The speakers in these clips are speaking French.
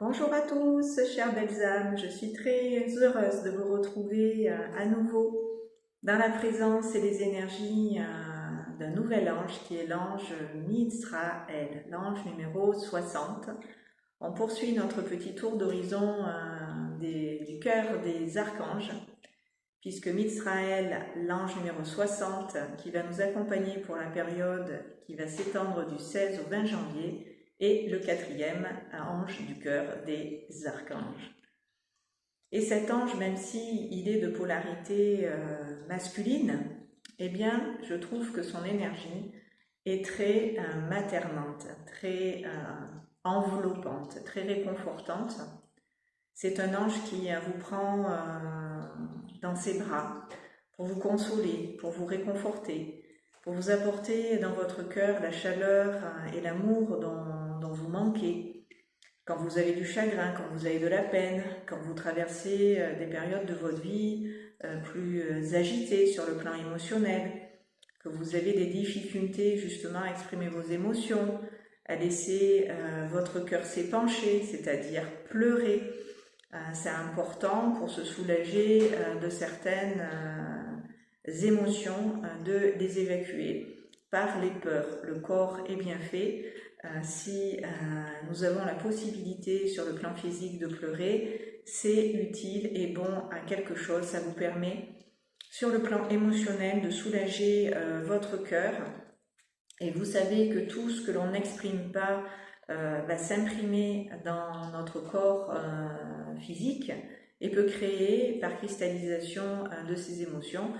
Bonjour à tous, chères belles âmes, je suis très heureuse de vous retrouver à nouveau dans la présence et les énergies d'un nouvel ange qui est l'ange Mizraël, l'ange numéro 60. On poursuit notre petit tour d'horizon du cœur des archanges, puisque Mizraël, l'ange numéro 60, qui va nous accompagner pour la période qui va s'étendre du 16 au 20 janvier, et le quatrième ange du cœur des archanges. Et cet ange, même s'il est de polarité masculine, eh bien, je trouve que son énergie est très maternante, très enveloppante, très réconfortante. C'est un ange qui vous prend dans ses bras pour vous consoler, pour vous réconforter, pour vous apporter dans votre cœur la chaleur et l'amour dont vous manquez, quand vous avez du chagrin, quand vous avez de la peine, quand vous traversez des périodes de votre vie plus agitées sur le plan émotionnel, que vous avez des difficultés justement à exprimer vos émotions, à laisser votre cœur s'épancher, c'est-à-dire pleurer. C'est important pour se soulager de certaines émotions, de les évacuer par les peurs. Le corps est bien fait. Si nous avons la possibilité sur le plan physique de pleurer, c'est utile et bon à quelque chose. Ça vous permet sur le plan émotionnel de soulager votre cœur. Et vous savez que tout ce que l'on n'exprime pas va s'imprimer dans notre corps physique et peut créer par cristallisation de ces émotions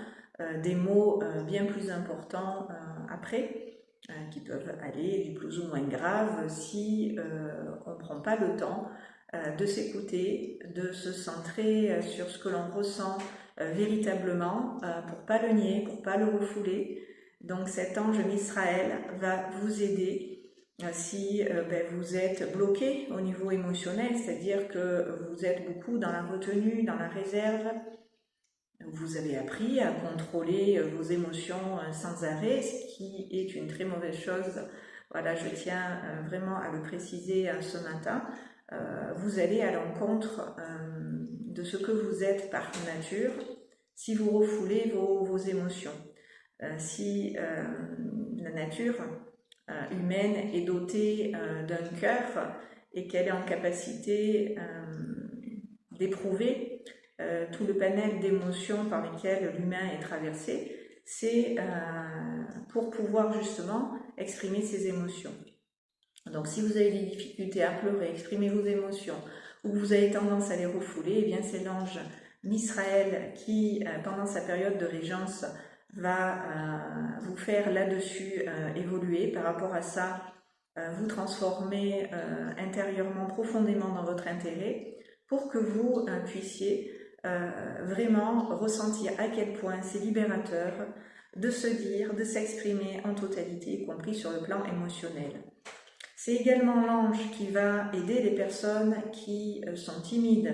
des mots bien plus importants après, qui peuvent aller du plus ou moins grave si on ne prend pas le temps de s'écouter, de se centrer sur ce que l'on ressent véritablement pour ne pas le nier, pour ne pas le refouler. Donc cet ange Mizraël va vous aider si vous êtes bloqué au niveau émotionnel, c'est-à-dire que vous êtes beaucoup dans la retenue, dans la réserve. Vous avez appris à contrôler vos émotions sans arrêt, ce qui est une très mauvaise chose. Voilà, je tiens vraiment à le préciser ce matin. Vous allez à l'encontre de ce que vous êtes par nature si vous refoulez vos émotions. Si la nature humaine est dotée d'un cœur et qu'elle est en capacité d'éprouver tout le panel d'émotions par lesquelles l'humain est traversé, c'est pour pouvoir justement exprimer ses émotions. Donc si vous avez des difficultés à pleurer, exprimer vos émotions, ou vous avez tendance à les refouler, eh bien c'est l'ange Mizraël qui, pendant sa période de régence, va vous faire là-dessus évoluer. Par rapport à ça, vous transformer intérieurement, profondément dans votre intérêt, pour que vous puissiez vraiment ressentir à quel point c'est libérateur de se dire, de s'exprimer en totalité, y compris sur le plan émotionnel. C'est également l'ange qui va aider les personnes qui sont timides,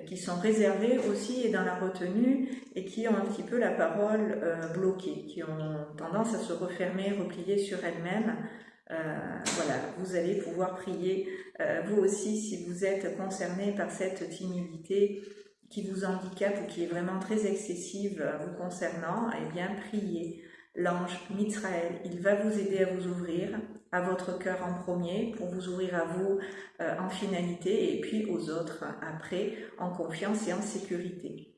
qui sont réservées aussi et dans la retenue et qui ont un petit peu la parole bloquée, qui ont tendance à se refermer, replier sur elles-mêmes. Voilà, vous allez pouvoir prier vous aussi si vous êtes concerné par cette timidité qui vous handicape ou qui est vraiment très excessive vous concernant. Eh bien, priez l'ange Mizraël, il va vous aider à vous ouvrir à votre cœur en premier, pour vous ouvrir à vous en finalité et puis aux autres après, en confiance et en sécurité.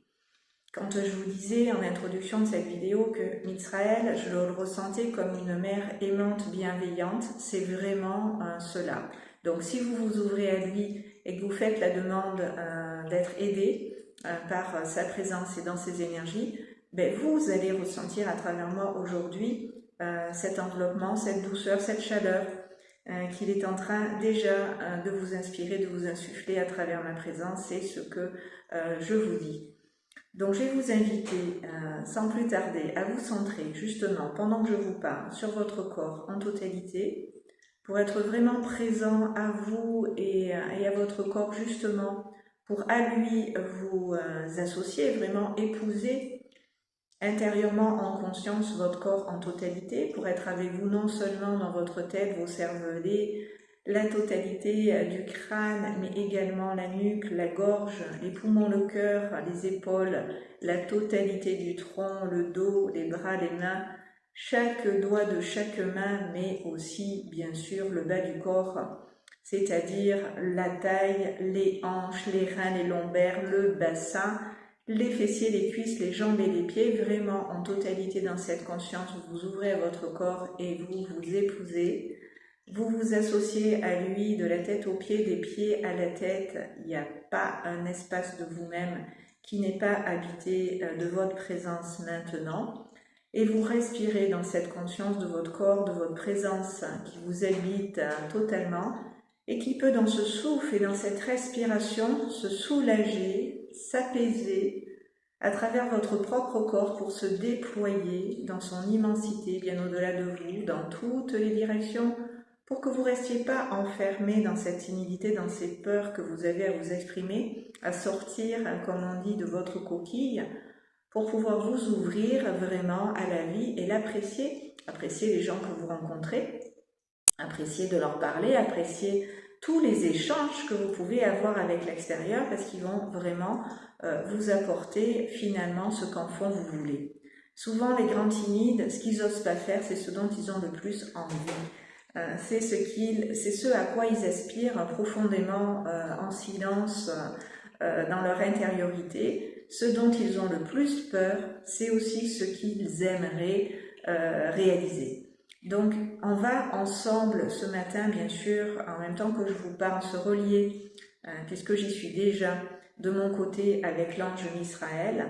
Quand je vous disais en introduction de cette vidéo que Mizraël, je le ressentais comme une mère aimante, bienveillante, c'est vraiment cela. Donc si vous vous ouvrez à lui et que vous faites la demande d'être aidé par sa présence et dans ses énergies, vous allez ressentir à travers moi aujourd'hui cet enveloppement, cette douceur, cette chaleur qu'il est en train déjà de vous inspirer, de vous insuffler à travers ma présence. C'est ce que je vous dis. Donc je vais vous inviter sans plus tarder à vous centrer justement pendant que je vous parle sur votre corps en totalité pour être vraiment présent à vous et à votre corps justement pour à lui vous associer, vraiment épouser intérieurement en conscience votre corps en totalité pour être avec vous non seulement dans votre tête, vos cervelets, la totalité du crâne, mais également la nuque, la gorge, les poumons, le cœur, les épaules, la totalité du tronc, le dos, les bras, les mains, chaque doigt de chaque main, mais aussi bien sûr le bas du corps, c'est-à-dire la taille, les hanches, les reins, les lombaires, le bassin, les fessiers, les cuisses, les jambes et les pieds, vraiment en totalité dans cette conscience, vous vous ouvrez à votre corps et vous vous épousez. Vous vous associez à lui de la tête aux pieds, des pieds à la tête. Il n'y a pas un espace de vous-même qui n'est pas habité de votre présence maintenant. Et vous respirez dans cette conscience de votre corps, de votre présence qui vous habite totalement et qui peut dans ce souffle et dans cette respiration se soulager, s'apaiser à travers votre propre corps pour se déployer dans son immensité, bien au-delà de vous, dans toutes les directions, pour que vous ne restiez pas enfermé dans cette timidité, dans ces peurs que vous avez à vous exprimer, à sortir, comme on dit, de votre coquille, pour pouvoir vous ouvrir vraiment à la vie et l'apprécier, apprécier les gens que vous rencontrez, apprécier de leur parler, apprécier tous les échanges que vous pouvez avoir avec l'extérieur parce qu'ils vont vraiment vous apporter finalement ce qu'en fond vous voulez. Souvent les grands timides, ce qu'ils n'osent pas faire, c'est ce dont ils ont le plus envie. C'est ce à quoi ils aspirent profondément en silence dans leur intériorité. Ce dont ils ont le plus peur, c'est aussi ce qu'ils aimeraient réaliser. Donc, on va ensemble ce matin, bien sûr, en même temps que je vous parle, se relier, puisque j'y suis déjà de mon côté avec l'ange Misraël,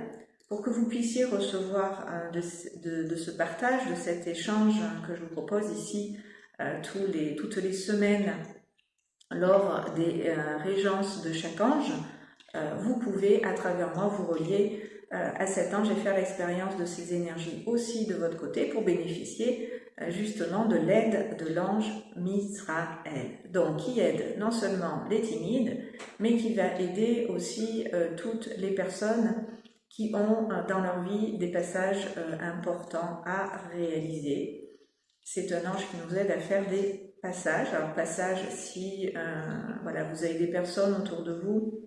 pour que vous puissiez recevoir de ce partage, de cet échange que je vous propose ici toutes les semaines lors des régences de chaque ange. Vous pouvez, à travers moi, vous relier à cet ange et faire l'expérience de ces énergies aussi de votre côté pour bénéficier justement de l'aide de l'ange Misraël. Donc, qui aide non seulement les timides, mais qui va aider aussi toutes les personnes qui ont dans leur vie des passages importants à réaliser. C'est un ange qui nous aide à faire des passages. Alors, passage, si voilà, vous avez des personnes autour de vous,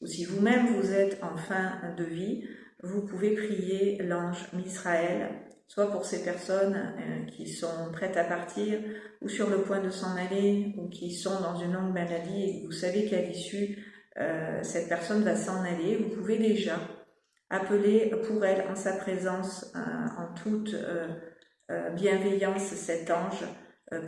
ou si vous-même vous êtes en fin de vie, vous pouvez prier l'ange Misraël, soit pour ces personnes qui sont prêtes à partir, ou sur le point de s'en aller, ou qui sont dans une longue maladie, et vous savez qu'à l'issue, cette personne va s'en aller. Vous pouvez déjà appeler pour elle, en sa présence, en toute bienveillance, cet ange,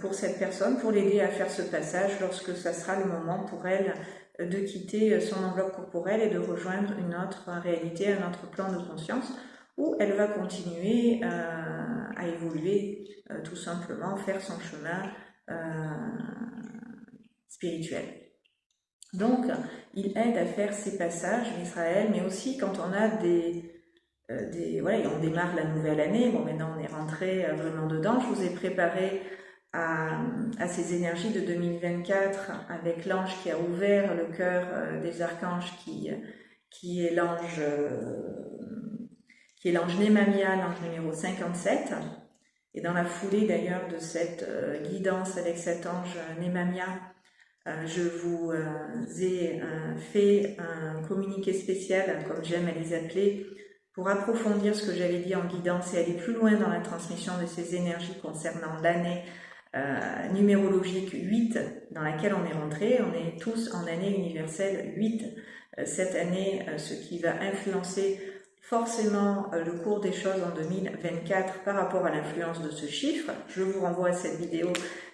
pour cette personne, pour l'aider à faire ce passage lorsque ça sera le moment pour elle de quitter son enveloppe corporelle et de rejoindre une autre réalité, un autre plan de conscience, où elle va continuer à évoluer, tout simplement, faire son chemin spirituel. Donc, il aide à faire ces passages d'Israël, mais aussi quand on a voilà, on démarre la nouvelle année, bon maintenant on est rentré vraiment dedans, je vous ai préparé à ces énergies de 2024 avec l'ange qui a ouvert le cœur des archanges qui est l'ange Némamia, l'ange numéro 57. Et dans la foulée d'ailleurs de cette guidance avec cet ange Némamia, je vous ai fait un communiqué spécial, comme j'aime à les appeler, pour approfondir ce que j'avais dit en guidance et aller plus loin dans la transmission de ces énergies concernant l'année numérologique 8 dans laquelle on est rentré. On est tous en année universelle 8 cette année, ce qui va influencer forcément le cours des choses en 2024 par rapport à l'influence de ce chiffre. Je vous renvoie à cette vidéo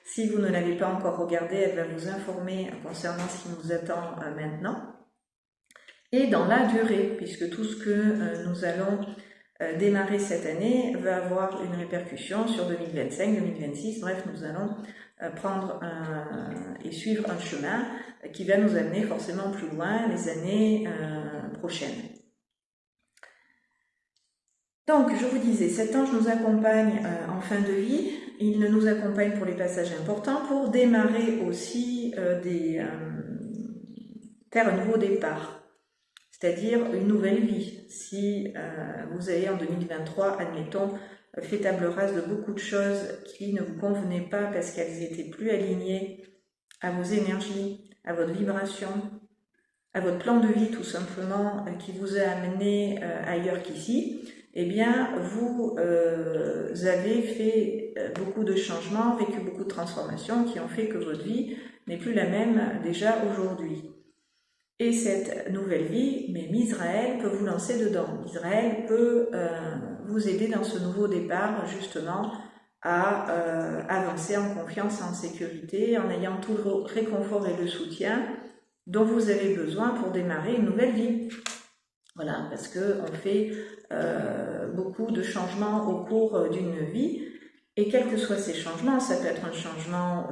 si vous ne l'avez pas encore regardée, elle va vous informer concernant ce qui nous attend maintenant. Et dans la durée, puisque tout ce que nous allons démarrer cette année va avoir une répercussion sur 2025, 2026, bref, nous allons prendre et suivre un chemin qui va nous amener forcément plus loin les années prochaines. Donc, je vous disais, cet ange nous accompagne en fin de vie, il nous accompagne pour les passages importants, pour démarrer aussi faire un nouveau départ. C'est-à-dire une nouvelle vie. Si vous avez en 2023, admettons, fait table rase de beaucoup de choses qui ne vous convenaient pas parce qu'elles étaient plus alignées à vos énergies, à votre vibration, à votre plan de vie tout simplement qui vous a amené ailleurs qu'ici, eh bien vous avez fait beaucoup de changements, vécu beaucoup de transformations qui ont fait que votre vie n'est plus la même déjà aujourd'hui. Et cette nouvelle vie, mais Misraël peut vous lancer dedans. Misraël peut vous aider dans ce nouveau départ justement à avancer en confiance, en sécurité, en ayant tout le réconfort et le soutien dont vous avez besoin pour démarrer une nouvelle vie. Voilà, parce qu'on fait beaucoup de changements au cours d'une vie, et quels que soient ces changements, ça peut être un changement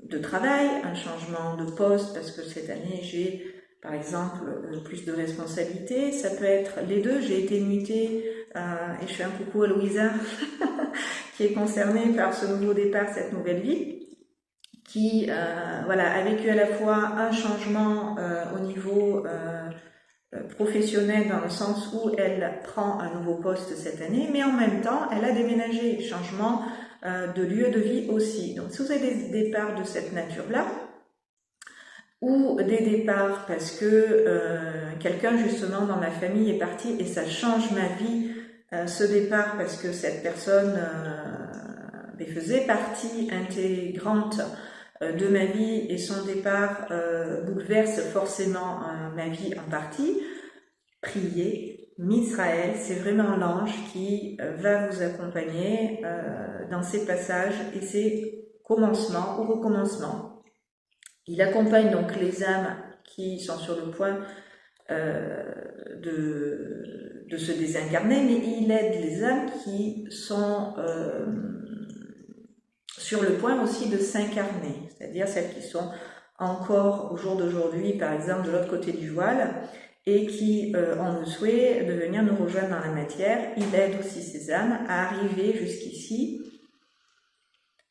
de travail, un changement de poste, parce que cette année j'ai par exemple plus de responsabilités, ça peut être les deux, j'ai été mutée, et je fais un coucou à Louisa, qui est concernée par ce nouveau départ, cette nouvelle vie, qui voilà, a vécu à la fois un changement au niveau professionnel dans le sens où elle prend un nouveau poste cette année, mais en même temps elle a déménagé, changement de lieu de vie aussi. Donc si vous avez des départs de cette nature-là, ou des départs parce que quelqu'un justement dans ma famille est parti et ça change ma vie, ce départ parce que cette personne faisait partie intégrante de ma vie et son départ bouleverse forcément ma vie en partie, priez, Misraël, c'est vraiment l'ange qui va vous accompagner dans ces passages et ces commencements ou recommencements. Il accompagne donc les âmes qui sont sur le point de se désincarner, mais il aide les âmes qui sont sur le point aussi de s'incarner, c'est-à-dire celles qui sont encore au jour d'aujourd'hui, par exemple, de l'autre côté du voile, et qui ont le souhait de venir nous rejoindre dans la matière. Il aide aussi ces âmes à arriver jusqu'ici,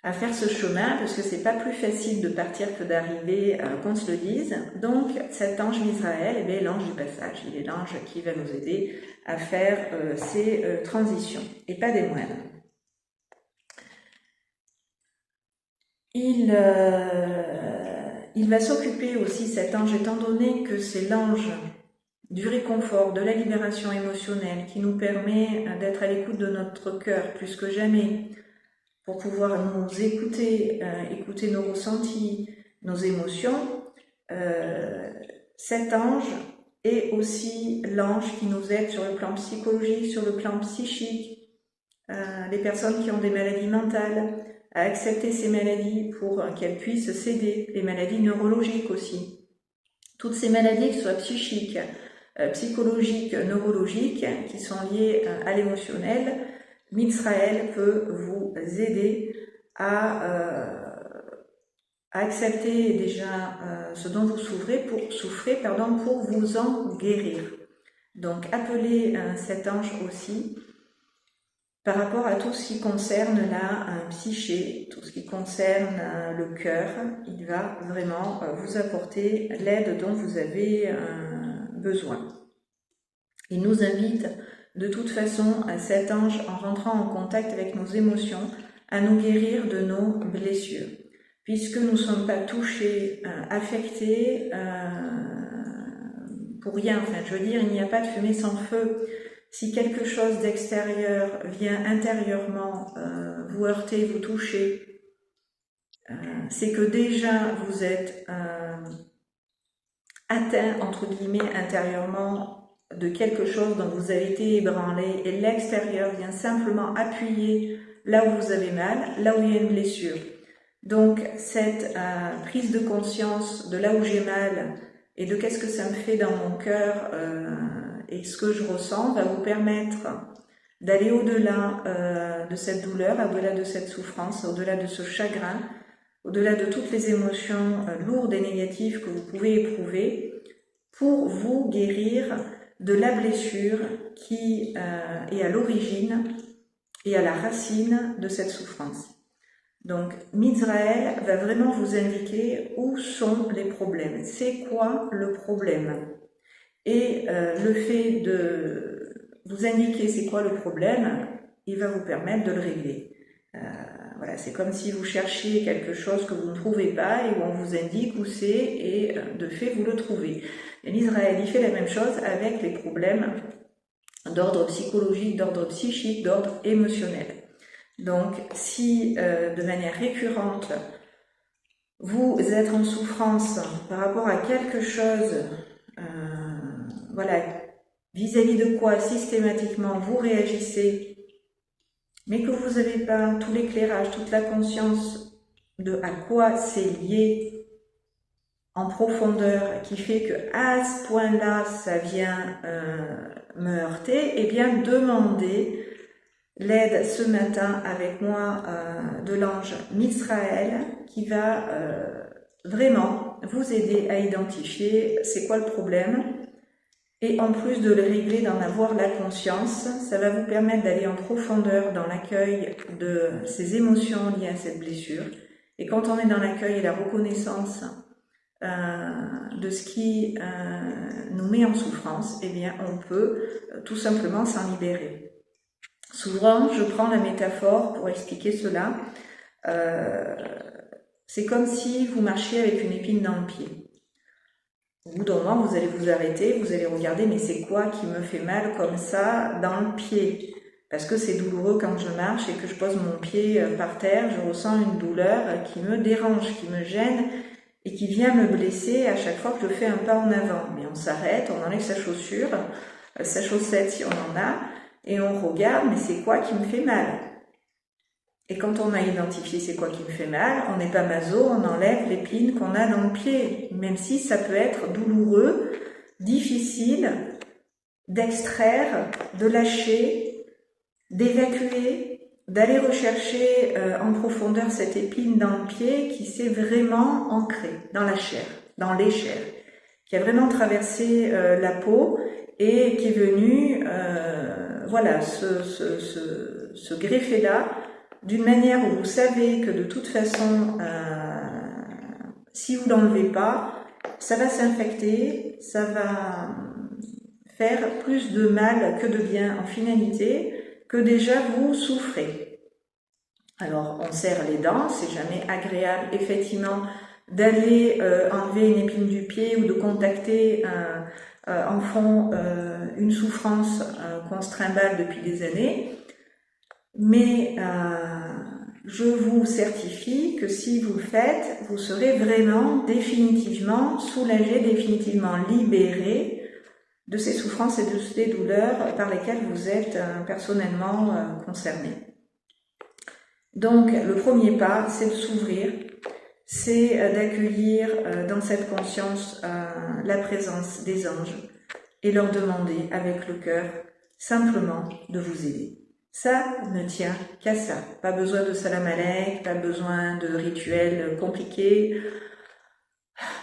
à faire ce chemin, parce que c'est pas plus facile de partir que d'arriver, qu'on se le dise. Donc cet ange Misraël, eh l'ange du passage, il est l'ange qui va nous aider à faire ces transitions, et pas des moindres. Il va s'occuper aussi, cet ange, étant donné que c'est l'ange du réconfort, de la libération émotionnelle, qui nous permet d'être à l'écoute de notre cœur plus que jamais, pour pouvoir nous écouter, écouter nos ressentis, nos émotions. Cet ange est aussi l'ange qui nous aide sur le plan psychologique, sur le plan psychique, les personnes qui ont des maladies mentales, à accepter ces maladies pour qu'elles puissent s'aider, les maladies neurologiques aussi. Toutes ces maladies, que ce soit psychiques, psychologiques, neurologiques, qui sont liées à l'émotionnel, Misraël peut vous aider à accepter déjà ce dont vous souffrez pour vous en guérir. Donc appelez cet ange aussi par rapport à tout ce qui concerne la psyché, tout ce qui concerne le cœur. Il va vraiment vous apporter l'aide dont vous avez besoin. Il nous invite de toute façon à cet ange, en rentrant en contact avec nos émotions, à nous guérir de nos blessures. Puisque nous ne sommes pas touchés, affectés, pour rien, enfin je veux dire, il n'y a pas de fumée sans feu. Si quelque chose d'extérieur vient intérieurement vous heurter, vous toucher, c'est que déjà vous êtes atteint, entre guillemets, intérieurement de quelque chose dont vous avez été ébranlé, et l'extérieur vient simplement appuyer là où vous avez mal, là où il y a une blessure. Donc cette prise de conscience de là où j'ai mal et de qu'est-ce que ça me fait dans mon cœur et ce que je ressens va vous permettre d'aller au-delà de cette douleur, au-delà de cette souffrance, au-delà de ce chagrin, au-delà de toutes les émotions lourdes et négatives que vous pouvez éprouver, pour vous guérir de la blessure qui est à l'origine et à la racine de cette souffrance. Donc, Misraël va vraiment vous indiquer où sont les problèmes. C'est quoi le problème? Et le fait de vous indiquer c'est quoi le problème, il va vous permettre de le régler. voilà, c'est comme si vous cherchiez quelque chose que vous ne trouvez pas et où on vous indique où c'est et de fait vous le trouvez. Et l'Israël, il fait la même chose avec les problèmes d'ordre psychologique, d'ordre psychique, d'ordre émotionnel. Donc, si de manière récurrente, vous êtes en souffrance par rapport à quelque chose, voilà, vis-à-vis de quoi systématiquement vous réagissez, mais que vous n'avez pas tout l'éclairage, toute la conscience de à quoi c'est lié en profondeur, qui fait que à ce point-là, ça vient me heurter, eh bien, demandez l'aide ce matin avec moi de l'ange Mitsraël qui va vraiment vous aider à identifier c'est quoi le problème et en plus de le régler, d'en avoir la conscience, ça va vous permettre d'aller en profondeur dans l'accueil de ces émotions liées à cette blessure. Et quand on est dans l'accueil et la reconnaissance de ce qui nous met en souffrance, eh bien on peut tout simplement s'en libérer. Souvent, je prends la métaphore pour expliquer cela. C'est comme si vous marchiez avec une épine dans le pied. Au bout d'un moment, vous allez vous arrêter, vous allez regarder, mais c'est quoi qui me fait mal comme ça dans le pied? Parce que c'est douloureux quand je marche et que je pose mon pied par terre, je ressens une douleur qui me dérange, qui me gêne et qui vient me blesser à chaque fois que je fais un pas en avant. Mais on s'arrête, on enlève sa chaussure, sa chaussette si on en a, et on regarde, mais c'est quoi qui me fait mal? Et quand on a identifié c'est quoi qui me fait mal, on n'est pas maso, on enlève l'épine qu'on a dans le pied, même si ça peut être douloureux, difficile d'extraire, de lâcher, d'évacuer, d'aller rechercher en profondeur cette épine dans le pied qui s'est vraiment ancrée dans la chair, dans les chairs, qui a vraiment traversé la peau et qui est venue voilà, se greffer là, d'une manière où vous savez que de toute façon, si vous l'enlevez pas, ça va s'infecter, ça va faire plus de mal que de bien en finalité, que déjà vous souffrez. Alors on serre les dents, c'est jamais agréable effectivement d'aller enlever une épine du pied ou de contacter en fond une souffrance qu'on se trimballe depuis des années. Mais je vous certifie que si vous le faites, vous serez vraiment définitivement soulagé, définitivement libéré de ces souffrances et de ces douleurs par lesquelles vous êtes personnellement concerné. Donc le premier pas, c'est de s'ouvrir, c'est d'accueillir dans cette conscience la présence des anges et leur demander avec le cœur simplement de vous aider. Ça ne tient qu'à ça. Pas besoin de salam aleik, pas besoin de rituels compliqués,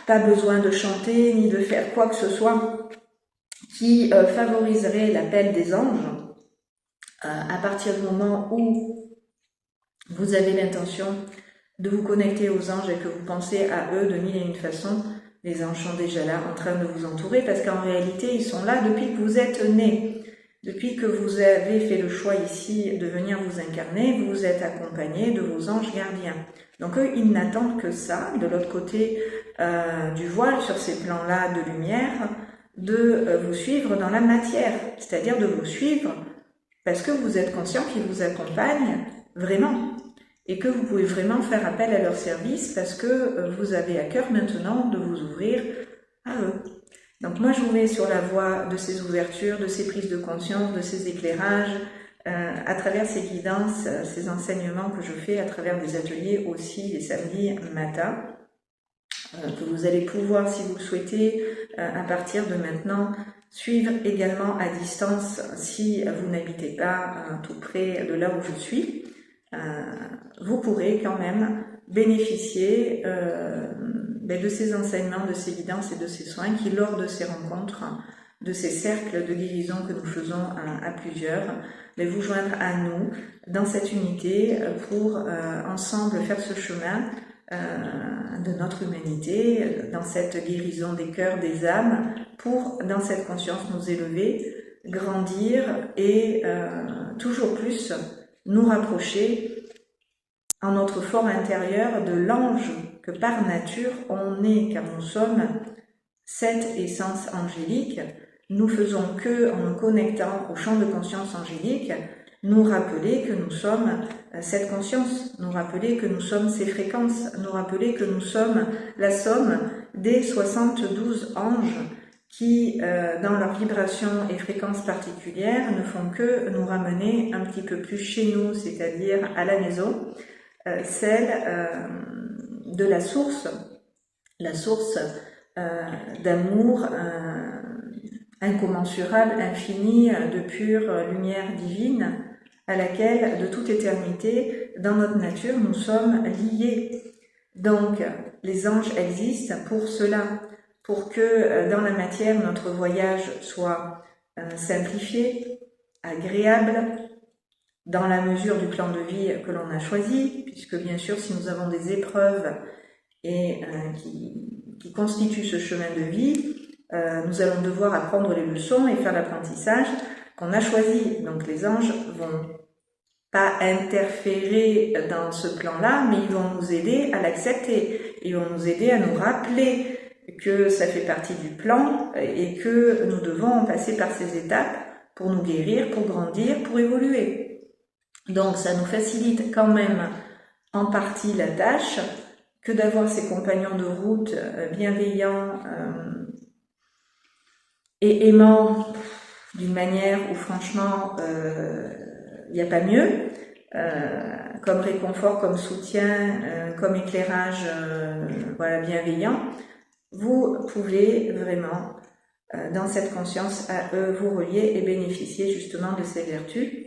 pas besoin de chanter ni de faire quoi que ce soit qui favoriserait l'appel des anges. À partir du moment où vous avez l'intention de vous connecter aux anges et que vous pensez à eux de mille et une façons, les anges sont déjà là en train de vous entourer parce qu'en réalité, ils sont là depuis que vous êtes nés. Depuis que vous avez fait le choix ici de venir vous incarner, vous êtes accompagné de vos anges gardiens. Donc eux, ils n'attendent que ça, de l'autre côté du voile, sur ces plans-là de lumière, de vous suivre dans la matière, c'est-à-dire de vous suivre parce que vous êtes conscient qu'ils vous accompagnent vraiment et que vous pouvez vraiment faire appel à leur service parce que vous avez à cœur maintenant de vous ouvrir à eux. Donc moi je vous mets sur la voie de ces ouvertures, de ces prises de conscience, de ces éclairages, à travers ces guidances, ces enseignements que je fais à travers des ateliers aussi les samedis matin, que vous allez pouvoir, si vous le souhaitez, à partir de maintenant, suivre également à distance si vous n'habitez pas tout près de là où je suis. Vous pourrez quand même bénéficier de ces enseignements, de ces guidances et de ces soins qui, lors de ces rencontres, de ces cercles de guérison que nous faisons à plusieurs, vous joindre à nous dans cette unité pour ensemble faire ce chemin de notre humanité, dans cette guérison des cœurs, des âmes, pour, dans cette conscience, nous élever, grandir et toujours plus nous rapprocher en notre fort intérieur de l'ange que par nature on est, car nous sommes cette essence angélique. Nous faisons que, en nous connectant au champ de conscience angélique, nous rappeler que nous sommes cette conscience, nous rappeler que nous sommes ces fréquences, nous rappeler que nous sommes la somme des 72 anges qui, dans leur vibration et fréquence particulières, ne font que nous ramener un petit peu plus chez nous, c'est-à-dire à la maison, celle de la source d'amour incommensurable, infini, de pure lumière divine, à laquelle, de toute éternité, dans notre nature, nous sommes liés. Donc, les anges existent pour cela, pour que dans la matière, notre voyage soit simplifié, agréable, dans la mesure du plan de vie que l'on a choisi, puisque bien sûr, si nous avons des épreuves et qui constituent ce chemin de vie, nous allons devoir apprendre les leçons et faire l'apprentissage qu'on a choisi. Donc les anges vont pas interférer dans ce plan-là, mais ils vont nous aider à l'accepter. Ils vont nous aider à nous rappeler que ça fait partie du plan et que nous devons passer par ces étapes pour nous guérir, pour grandir, pour évoluer. Donc ça nous facilite quand même en partie la tâche que d'avoir ces compagnons de route bienveillants et aimants d'une manière où franchement il n'y a pas mieux, comme réconfort, comme soutien, comme éclairage voilà, bienveillant. Vous pouvez vraiment dans cette conscience à eux vous relier et bénéficier justement de ces vertus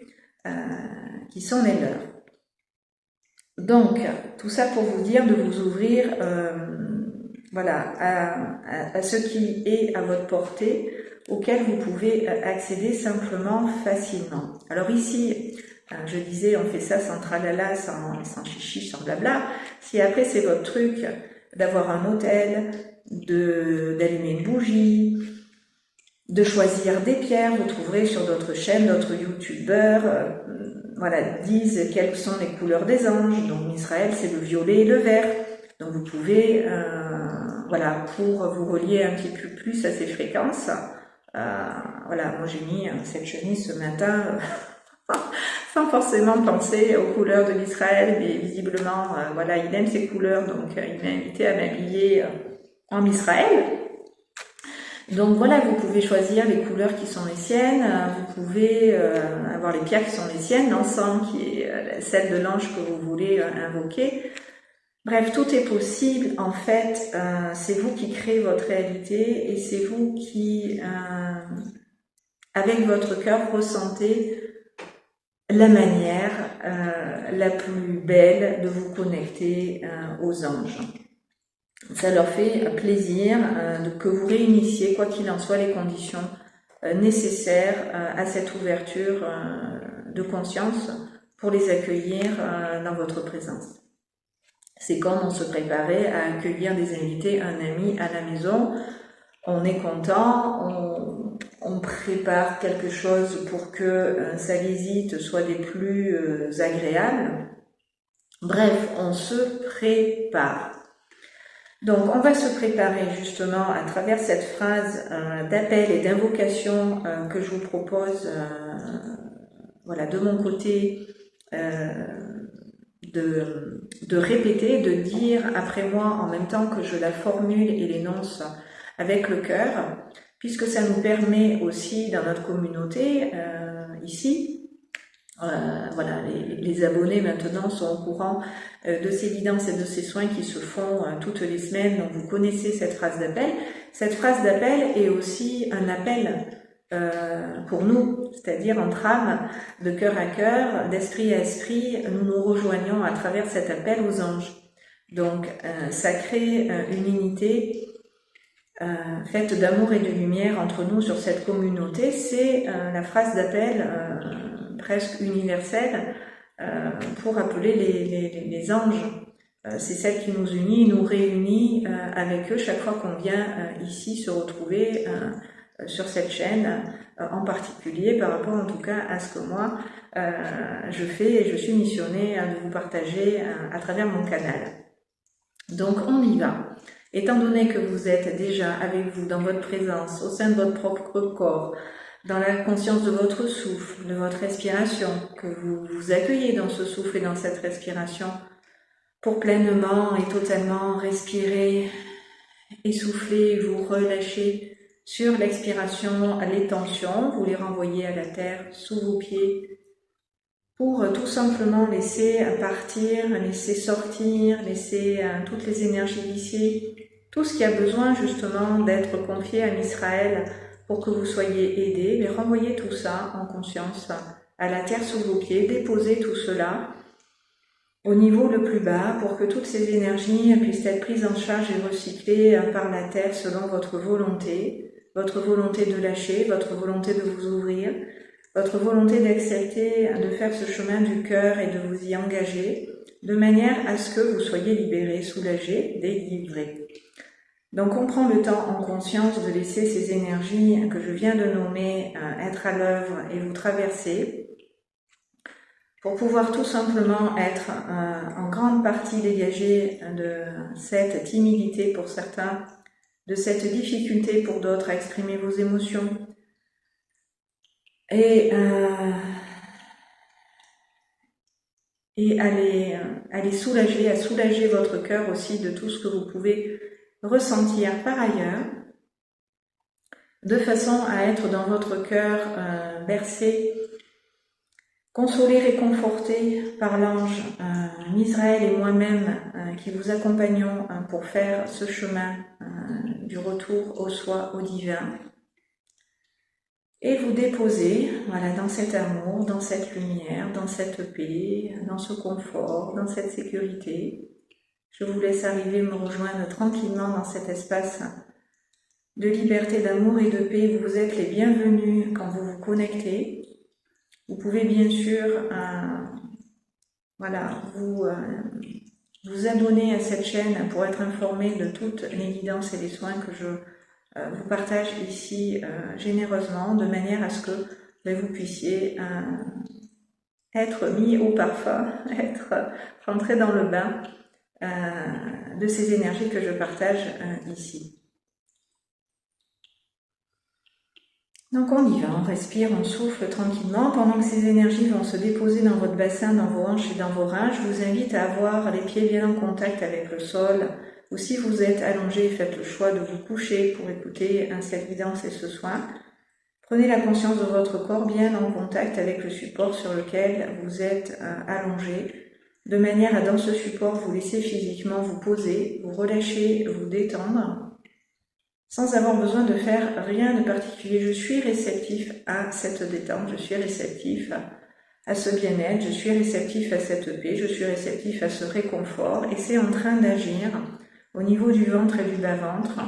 qui sont les leurs. Donc, tout ça pour vous dire de vous ouvrir voilà, à ce qui est à votre portée, auquel vous pouvez accéder simplement, facilement. Alors ici, je disais, on fait ça sans tralala, sans chichi, sans blabla. Si après c'est votre truc d'avoir un hôtel, d'allumer une bougie, de choisir des pierres, vous trouverez sur d'autres chaînes, d'autres youtubeurs, voilà, disent quelles sont les couleurs des anges. Donc Israël, c'est le violet et le vert. Donc vous pouvez, voilà, pour vous relier un petit peu plus à ces fréquences, voilà, moi j'ai mis cette chemise ce matin sans forcément penser aux couleurs de l'Israël, mais visiblement, voilà, il aime ces couleurs, donc il m'a invité à m'habiller en Israël. Donc voilà, vous pouvez choisir les couleurs qui sont les siennes, vous pouvez avoir les pierres qui sont les siennes, l'encens qui est celle de l'ange que vous voulez invoquer. Bref, tout est possible, en fait, c'est vous qui créez votre réalité et c'est vous qui, avec votre cœur, ressentez la manière la plus belle de vous connecter aux anges. Ça leur fait plaisir que vous réunissiez, quoi qu'il en soit, les conditions nécessaires à cette ouverture de conscience pour les accueillir dans votre présence. C'est comme on se préparait à accueillir des invités, un ami à la maison. On est content, on prépare quelque chose pour que sa visite soit des plus agréables. Bref, on se prépare. Donc, on va se préparer justement à travers cette phrase d'appel et d'invocation que je vous propose, voilà, de mon côté, de répéter, de dire après moi en même temps que je la formule et l'énonce avec le cœur, puisque ça nous permet aussi dans notre communauté, ici, voilà, les abonnés maintenant sont au courant de ces guidances et de ces soins qui se font toutes les semaines, donc vous connaissez cette phrase d'appel. Cette phrase d'appel est aussi un appel pour nous, c'est-à-dire entre âmes, de cœur à cœur, d'esprit à esprit, nous nous rejoignons à travers cet appel aux anges. Donc ça crée une unité faite d'amour et de lumière entre nous sur cette communauté. C'est la phrase d'appel presque universelle pour appeler les anges. C'est celle qui nous unit, nous réunit avec eux chaque fois qu'on vient ici se retrouver sur cette chaîne, en particulier par rapport en tout cas à ce que moi je fais et je suis missionnée de vous partager à travers mon canal. Donc on y va. Étant donné que vous êtes déjà avec vous dans votre présence, au sein de votre propre corps, dans la conscience de votre souffle, de votre respiration, que vous vous accueillez dans ce souffle et dans cette respiration pour pleinement et totalement respirer, essouffler, vous relâcher sur l'expiration les tensions, vous les renvoyez à la terre sous vos pieds pour tout simplement laisser partir, laisser sortir, laisser toutes les énergies viciées, tout ce qui a besoin justement d'être confié à Misraël pour que vous soyez aidés, mais renvoyez tout ça en conscience à la terre sous vos pieds, déposez tout cela au niveau le plus bas pour que toutes ces énergies puissent être prises en charge et recyclées par la terre selon votre volonté de lâcher, votre volonté de vous ouvrir, votre volonté d'accepter de faire ce chemin du cœur et de vous y engager, de manière à ce que vous soyez libérés, soulagés, délivrés. Donc on prend le temps en conscience de laisser ces énergies que je viens de nommer être à l'œuvre et vous traverser, pour pouvoir tout simplement être en grande partie dégagé de cette timidité pour certains, de cette difficulté pour d'autres à exprimer vos émotions, et à les soulager, à soulager votre cœur aussi de tout ce que vous pouvez ressentir par ailleurs, de façon à être dans votre cœur bercé, consolé, réconforté par l'ange Misraël et moi-même qui vous accompagnons pour faire ce chemin du retour au soi, au divin. Et vous déposez, voilà, dans cet amour, dans cette lumière, dans cette paix, dans ce confort, dans cette sécurité. Je vous laisse arriver me rejoindre tranquillement dans cet espace de liberté, d'amour et de paix. Vous êtes les bienvenus quand vous vous connectez. Vous pouvez bien sûr voilà, vous abonner à cette chaîne pour être informé de toutes les guidances et les soins que je vous partage ici généreusement, de manière à ce que vous puissiez être mis au parfum, être rentré dans le bain de ces énergies que je partage ici. Donc on y va, on respire, on souffle tranquillement. Pendant que ces énergies vont se déposer dans votre bassin, dans vos hanches et dans vos reins, je vous invite à avoir les pieds bien en contact avec le sol. Ou si vous êtes allongé, faites le choix de vous coucher pour écouter cette guidance et ce soin. Prenez la conscience de votre corps bien en contact avec le support sur lequel vous êtes allongé, de manière à dans ce support vous laisser physiquement vous poser, vous relâcher, vous détendre, sans avoir besoin de faire rien de particulier. Je suis réceptif à cette détente, je suis réceptif à ce bien-être, je suis réceptif à cette paix, je suis réceptif à ce réconfort, et c'est en train d'agir au niveau du ventre et du bas-ventre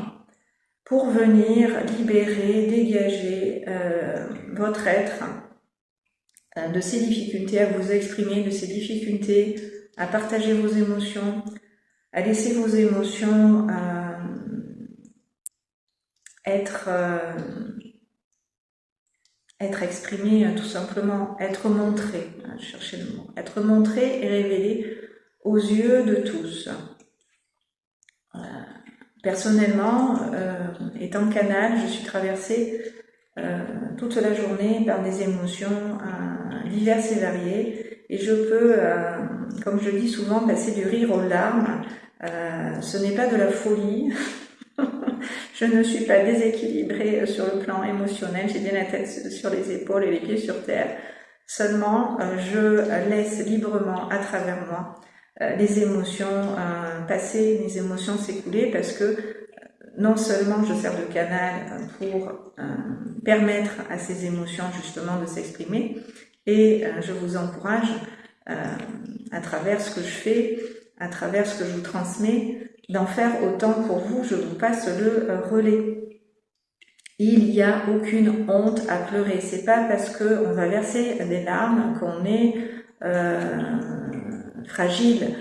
pour venir libérer, dégager votre être de ces difficultés à vous exprimer, de ces difficultés à partager vos émotions, à laisser vos émotions être exprimé tout simplement, être montré, cherchez le mot, être montré et révélé aux yeux de tous. Personnellement, étant canal, je suis traversée toute la journée par des émotions diverses et variées, et je peux, comme je dis souvent, passer du rire aux larmes. Ce n'est pas de la folie. Je ne suis pas déséquilibrée sur le plan émotionnel, j'ai bien la tête sur les épaules et les pieds sur terre. Seulement, je laisse librement à travers moi les émotions passer, les émotions s'écouler, parce que non seulement je sers de canal pour permettre à ces émotions justement de s'exprimer, et je vous encourage à travers ce que je fais, à travers ce que je vous transmets, d'en faire autant pour vous. Je vous passe le relais. Il n'y a aucune honte à pleurer. C'est pas parce qu'on va verser des larmes qu'on est fragile.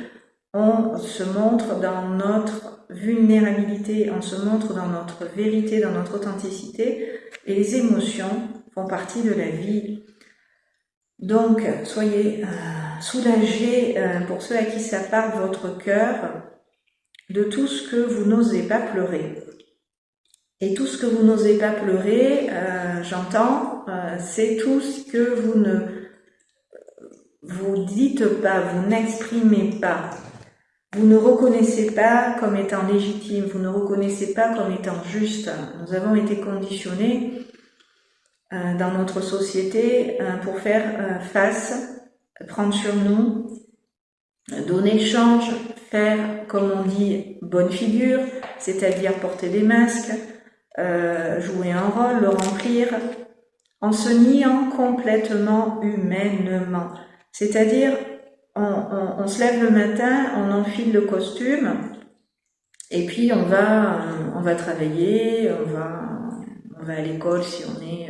On se montre dans notre vulnérabilité, on se montre dans notre vérité, dans notre authenticité, et les émotions font partie de la vie. Donc, soyez soulagés, pour ceux à qui ça parle, votre cœur, de tout ce que vous n'osez pas pleurer. Et tout ce que vous n'osez pas pleurer, j'entends, c'est tout ce que vous ne vous dites pas, vous n'exprimez pas. Vous ne reconnaissez pas comme étant légitime, vous ne reconnaissez pas comme étant juste. Nous avons été conditionnés dans notre société pour faire face, prendre sur nous, donner le change, faire, comme on dit, bonne figure, c'est-à-dire porter des masques, jouer un rôle, le remplir, en se niant complètement humainement. C'est-à-dire, on se lève le matin, on enfile le costume, et puis on va travailler, on va à l'école si on est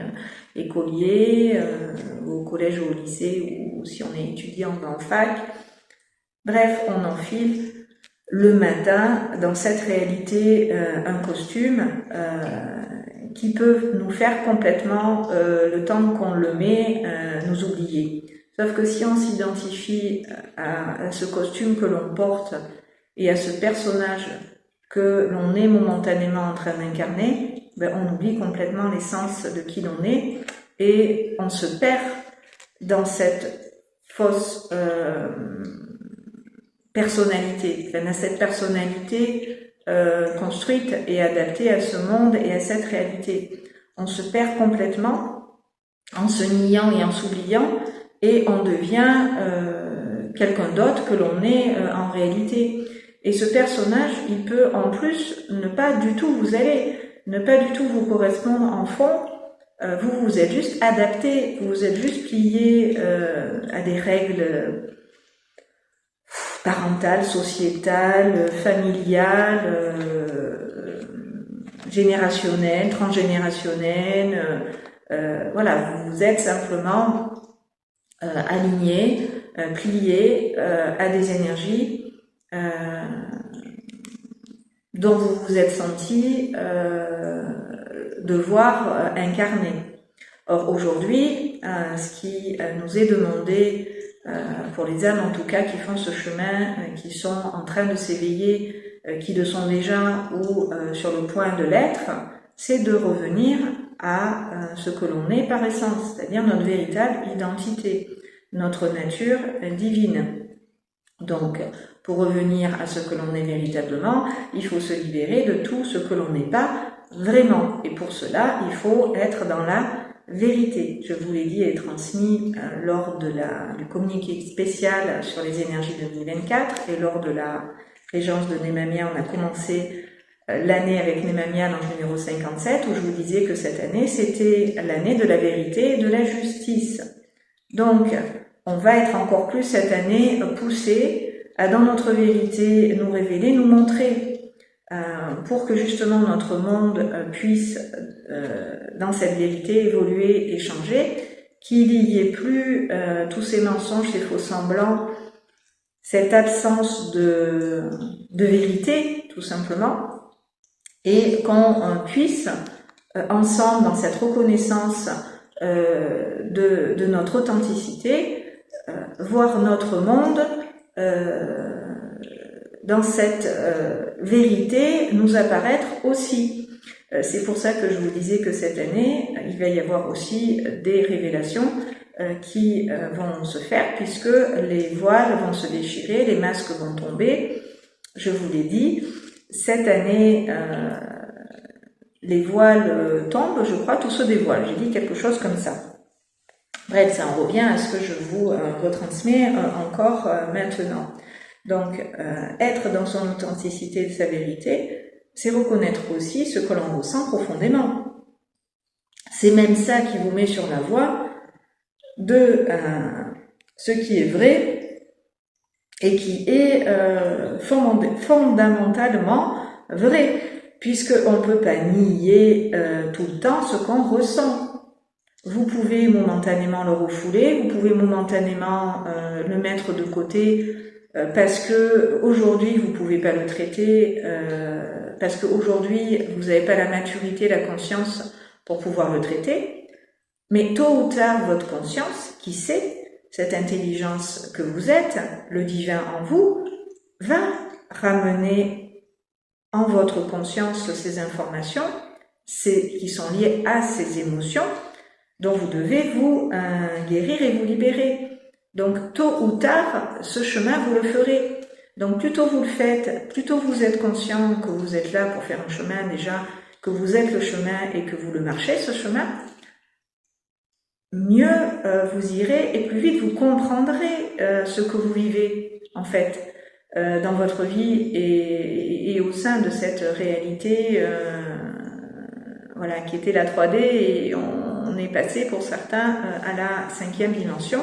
écolier, au collège ou au lycée, ou si on est étudiant, on va en fac. Bref, on enfile le matin, dans cette réalité, un costume qui peut nous faire complètement, le temps qu'on le met, nous oublier. Sauf que si on s'identifie à ce costume que l'on porte et à ce personnage que l'on est momentanément en train d'incarner, ben on oublie complètement l'essence de qui l'on est et on se perd dans cette fausse personnalité, dans cette personnalité construite et adaptée à ce monde et à cette réalité. On se perd complètement en se niant et en s'oubliant, et on devient quelqu'un d'autre que l'on est en réalité. Et ce personnage, il peut en plus ne pas du tout vous aller, ne pas du tout vous correspondre en fond. Vous vous êtes juste adapté, vous vous êtes juste plié à des règles parentales, sociétales, familiales, générationnelles, transgénérationnelles. Voilà, vous êtes simplement aligné, plié à des énergies dont vous vous êtes senti devoir incarner. Or aujourd'hui, ce qui nous est demandé, pour les âmes en tout cas qui font ce chemin, qui sont en train de s'éveiller, qui le sont déjà ou sur le point de l'être, c'est de revenir à ce que l'on est par essence, c'est-à-dire notre véritable identité, notre nature divine. Donc, pour revenir à ce que l'on est véritablement, il faut se libérer de tout ce que l'on n'est pas vraiment. Et pour cela, il faut être dans la vérité. Je vous l'ai dit et transmis lors de du communiqué spécial sur les énergies 2024 et lors de la régence de Nemamia. On a commencé l'année avec Nemamia dans le numéro 57 où je vous disais que cette année, c'était l'année de la vérité et de la justice. Donc, on va être encore plus cette année poussé à, dans notre vérité, nous révéler, nous montrer, pour que justement notre monde puisse, dans cette vérité, évoluer et changer, qu'il n'y ait plus tous ces mensonges, ces faux semblants, cette absence de vérité, tout simplement, et qu'on puisse, ensemble, dans cette reconnaissance de notre authenticité, voir notre monde dans cette vérité nous apparaître aussi. C'est pour ça que je vous disais que cette année, il va y avoir aussi des révélations qui vont se faire, puisque les voiles vont se déchirer, les masques vont tomber. Je vous l'ai dit, cette année, les voiles tombent, je crois, tout se dévoile. J'ai dit quelque chose comme ça. Bref, ça en revient à ce que je vous retransmets encore maintenant. Donc, être dans son authenticité de sa vérité, c'est reconnaître aussi ce que l'on ressent profondément. C'est même ça qui vous met sur la voie de ce qui est vrai et qui est fondamentalement vrai, puisqu'on ne peut pas nier tout le temps ce qu'on ressent. Vous pouvez momentanément le refouler, vous pouvez momentanément le mettre de côté parce que aujourd'hui vous pouvez pas le traiter, parce qu'aujourd'hui vous n'avez pas la maturité, la conscience pour pouvoir le traiter, mais tôt ou tard votre conscience, qui sait, cette intelligence que vous êtes, le divin en vous, va ramener en votre conscience ces informations qui sont liées à ces émotions dont vous devez vous guérir et vous libérer. Donc tôt ou tard, ce chemin vous le ferez. Donc plus tôt vous le faites, plus tôt vous êtes conscient que vous êtes là pour faire un chemin déjà, que vous êtes le chemin et que vous le marchez ce chemin, mieux vous irez et plus vite vous comprendrez ce que vous vivez en fait dans votre vie et au sein de cette réalité voilà, qui était la 3D et on est passé pour certains à la 5e dimension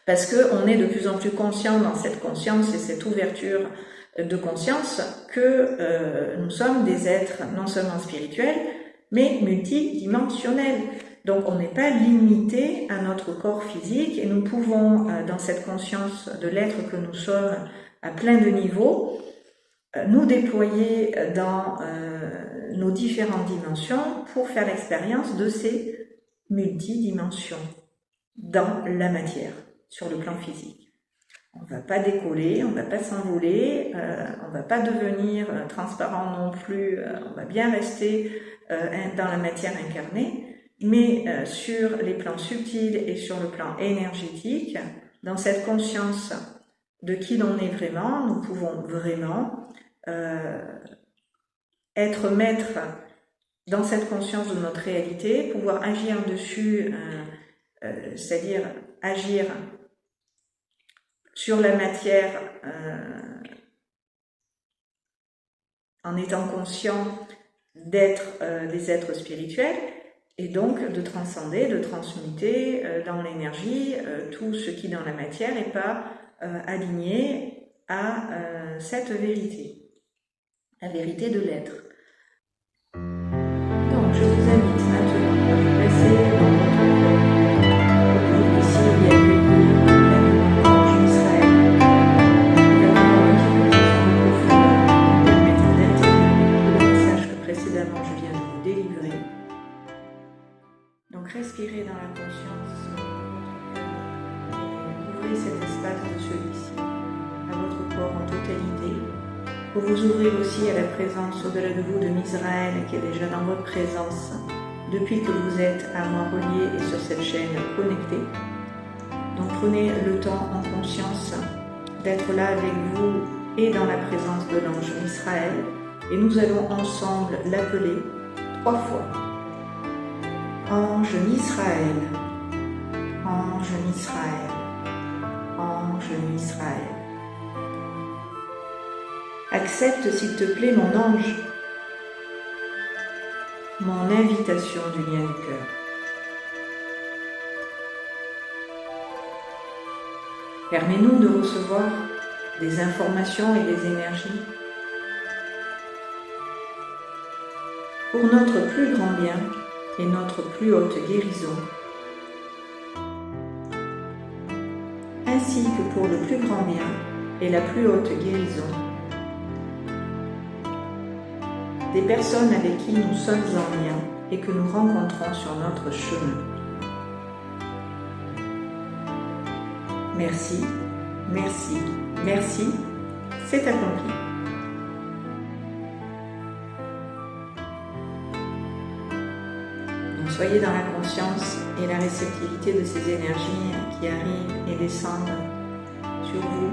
parce qu'on est de plus en plus conscient dans cette conscience et cette ouverture de conscience que nous sommes des êtres non seulement spirituels mais multidimensionnels. Donc on n'est pas limité à notre corps physique et nous pouvons, dans cette conscience de l'être que nous sommes à plein de niveaux, nous déployer dans nos différentes dimensions pour faire l'expérience de ces multidimensions dans la matière, sur le plan physique. On ne va pas décoller, on ne va pas s'envoler, on ne va pas devenir transparent non plus, on va bien rester dans la matière incarnée, mais sur les plans subtils et sur le plan énergétique, dans cette conscience de qui l'on est vraiment, nous pouvons vraiment être maître dans cette conscience de notre réalité, pouvoir agir dessus, c'est-à-dire agir sur la matière en étant conscient d'être des êtres spirituels et donc de transcender, de transmuter dans l'énergie tout ce qui dans la matière n'est pas aligné à cette vérité, la vérité de l'être. Donc je vous invite maintenant à vous placer dans votre corps, ici il y a le ange Israël, il va avoir un petit peu de profondeur, permettre d'intégrer le message que précédemment je viens de vous délivrer. Donc respirez dans la conscience, ouvrez cet espace de celui-ci à votre corps en totalité, pour vous ouvrir aussi à la présence au-delà de vous de Misraël qui est déjà dans votre présence depuis que vous êtes à moi relié et sur cette chaîne connectée. Donc prenez le temps en conscience d'être là avec vous et dans la présence de l'ange Misraël et nous allons ensemble l'appeler 3 fois. Ange Misraël, Ange Misraël, Ange Misraël. Accepte s'il te plaît mon ange, mon invitation du lien du cœur. Permets-nous de recevoir des informations et des énergies pour notre plus grand bien et notre plus haute guérison, ainsi que pour le plus grand bien et la plus haute guérison des personnes avec qui nous sommes en lien et que nous rencontrons sur notre chemin. Merci, merci, merci, c'est accompli. Donc soyez dans la conscience et la réceptivité de ces énergies qui arrivent et descendent sur vous,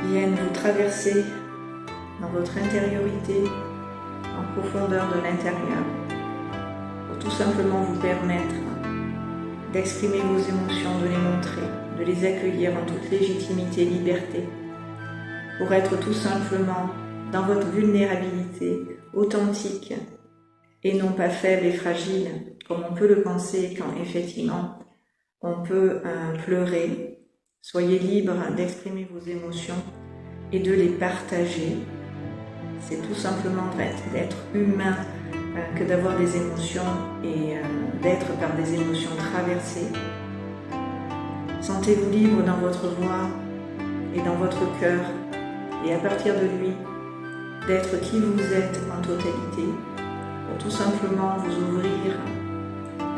viennent vous traverser dans votre intériorité, en profondeur de l'intérieur, pour tout simplement vous permettre d'exprimer vos émotions, de les montrer, de les accueillir en toute légitimité et liberté, pour être tout simplement dans votre vulnérabilité authentique et non pas faible et fragile, comme on peut le penser quand effectivement on peut pleurer. Soyez libre d'exprimer vos émotions et de les partager. C'est tout simplement d'être humain que d'avoir des émotions et d'être par des émotions traversées. Sentez-vous libre dans votre voix et dans votre cœur, et à partir de lui, d'être qui vous êtes en totalité, pour tout simplement vous ouvrir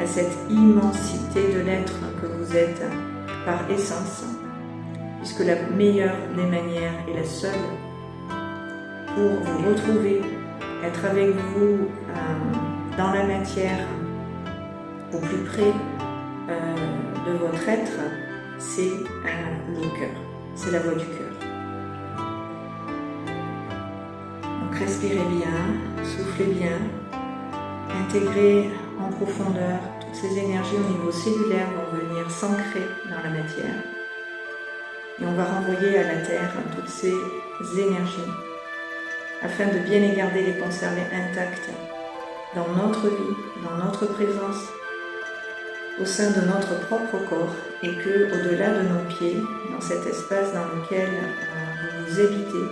à cette immensité de l'être que vous êtes par essence, puisque la meilleure des manières et la seule pour vous retrouver, être avec vous dans la matière, au plus près de votre être, c'est le cœur, c'est la voix du cœur. Donc respirez bien, soufflez bien, intégrez en profondeur toutes ces énergies au niveau cellulaire vont venir s'ancrer dans la matière. Et on va renvoyer à la Terre toutes ces énergies afin de bien les garder, les conserver intactes dans notre vie, dans notre présence, au sein de notre propre corps, et que au-delà de nos pieds, dans cet espace dans lequel vous habitez,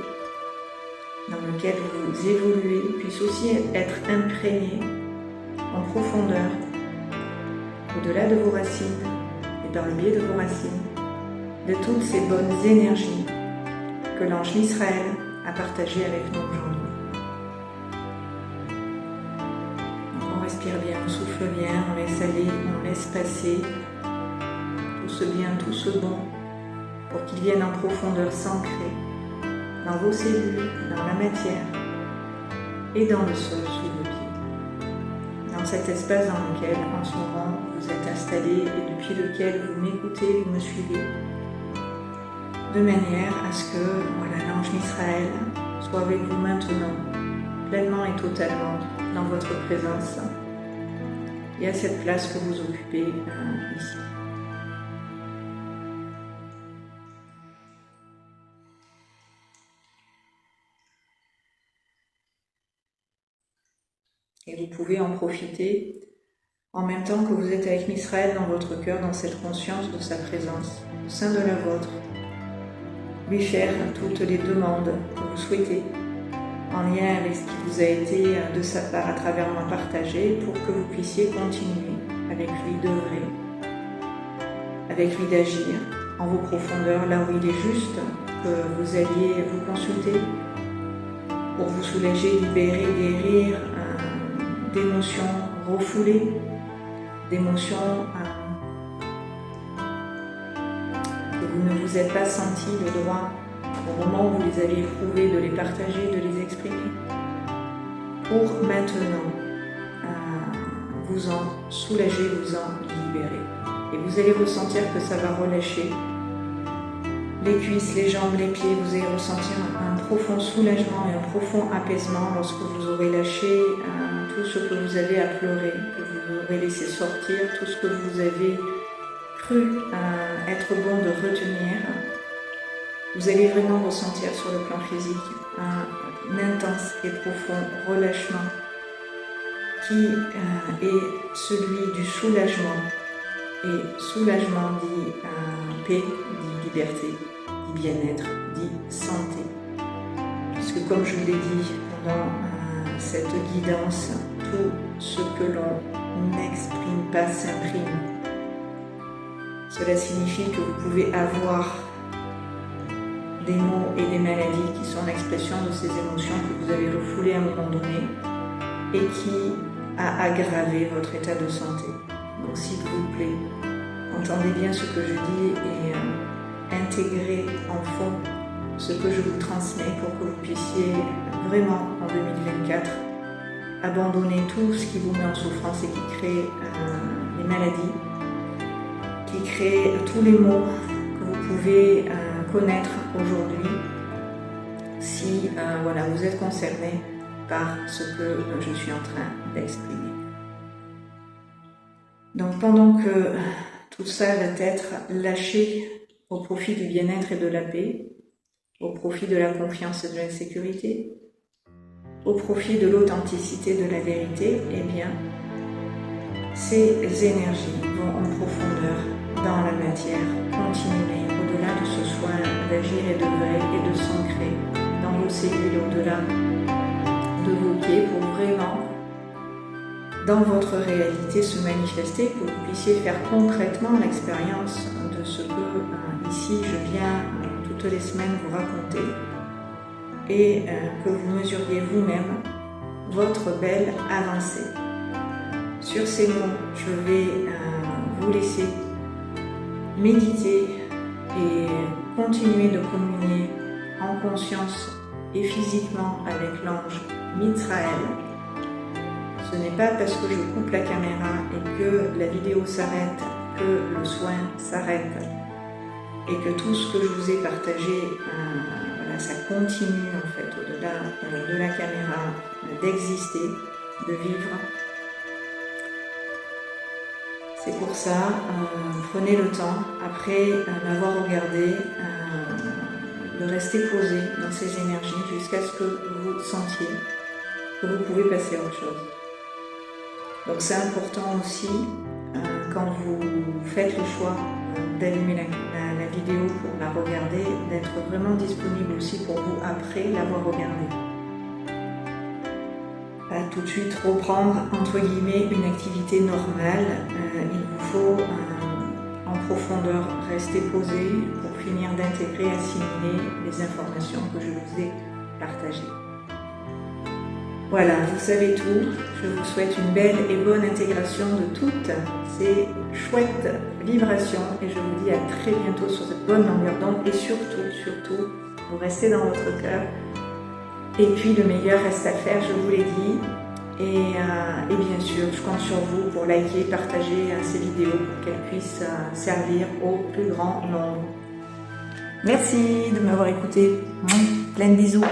dans lequel vous évoluez, puisse aussi être imprégné en profondeur, au-delà de vos racines et par le biais de vos racines, de toutes ces bonnes énergies que l'ange Israël a partagées avec nous aujourd'hui. On respire bien, on souffle bien, on laisse aller, on laisse passer tout ce bien, tout ce bon, pour qu'il vienne en profondeur s'ancrer dans vos cellules, dans la matière et dans le sol sous vos pieds. Dans cet espace dans lequel, en ce moment, vous êtes installé et depuis lequel vous m'écoutez, vous me suivez, de manière à ce que l'ange Israël soit avec vous maintenant, pleinement et totalement dans votre présence et à cette place que vous occupez ici. Et vous pouvez en profiter en même temps que vous êtes avec Israël dans votre cœur, dans cette conscience de sa présence, au sein de la vôtre. Lui faire toutes les demandes que vous souhaitez en lien avec ce qui vous a été de sa part à travers moi partagé pour que vous puissiez continuer avec lui d'œuvrer, avec lui d'agir en vos profondeurs, là où il est juste que vous alliez vous consulter pour vous soulager, libérer, guérir d'émotions refoulées, d'émotions que vous ne vous êtes pas senti le droit au moment où vous les avez éprouvées de les partager, de les exprimer, pour maintenant vous en soulager, vous en libérer. Et vous allez ressentir que ça va relâcher les cuisses, les jambes, les pieds. Vous allez ressentir un profond soulagement et un profond apaisement lorsque vous aurez lâché tout ce que vous avez à pleurer, que vous aurez laissé sortir, tout ce que vous avez cru être bon de retenir. Vous allez vraiment ressentir sur le plan physique un intense et profond relâchement qui est celui du soulagement. Et soulagement dit paix, dit liberté, dit bien-être, dit santé. Puisque comme je vous l'ai dit pendant cette guidance, tout ce que l'on n'exprime pas s'imprime. Cela signifie que vous pouvez avoir des maux et des maladies qui sont l'expression de ces émotions que vous avez refoulées à un moment donné et qui a aggravé votre état de santé. Donc s'il vous plaît, entendez bien ce que je dis et intégrez en fond ce que je vous transmets pour que vous puissiez vraiment en 2024 abandonner tout ce qui vous met en souffrance et qui crée les maladies, qui crée tous les maux que vous pouvez connaître aujourd'hui si vous êtes concerné par ce que je suis en train d'exprimer. Donc pendant que tout ça va être lâché au profit du bien-être et de la paix, au profit de la confiance et de la sécurité, au profit de l'authenticité de la vérité, eh bien, ces énergies vont en profondeur dans la matière, continuer au-delà de ce soin d'agir et d'œuvrer et de s'ancrer dans vos cellules, au-delà de vos pieds, pour vraiment dans votre réalité se manifester, que vous puissiez faire concrètement l'expérience de ce que ici je viens tout toutes les semaines vous raconter et que vous mesuriez vous-même votre belle avancée. Sur ces mots, je vais vous laisser méditer et continuer de communier en conscience et physiquement avec l'ange Mitraël. Ce n'est pas parce que je coupe la caméra et que la vidéo s'arrête que le soin s'arrête et que tout ce que je vous ai partagé, voilà, ça continue en fait au-delà de la caméra d'exister, de vivre. C'est pour ça, prenez le temps, après m'avoir regardé, de rester posé dans ces énergies jusqu'à ce que vous sentiez que vous pouvez passer à autre chose. Donc c'est important aussi, quand vous faites le choix d'allumer la vidéo pour la regarder, d'être vraiment disponible aussi pour vous après l'avoir regardée. Pas tout de suite reprendre entre guillemets une activité normale, il vous faut en profondeur rester posé pour finir d'intégrer, assimiler les informations que je vous ai partagées. Voilà, vous savez tout. Je vous souhaite une belle et bonne intégration de toutes ces chouettes vibrations et je vous dis à très bientôt sur cette bonne longueur d'onde et surtout, vous restez dans votre cœur. Et puis le meilleur reste à faire, je vous l'ai dit. Et bien sûr, je compte sur vous pour liker, partager ces vidéos pour qu'elles puissent servir au plus grand nombre. Merci de m'avoir écouté. Plein de bisous.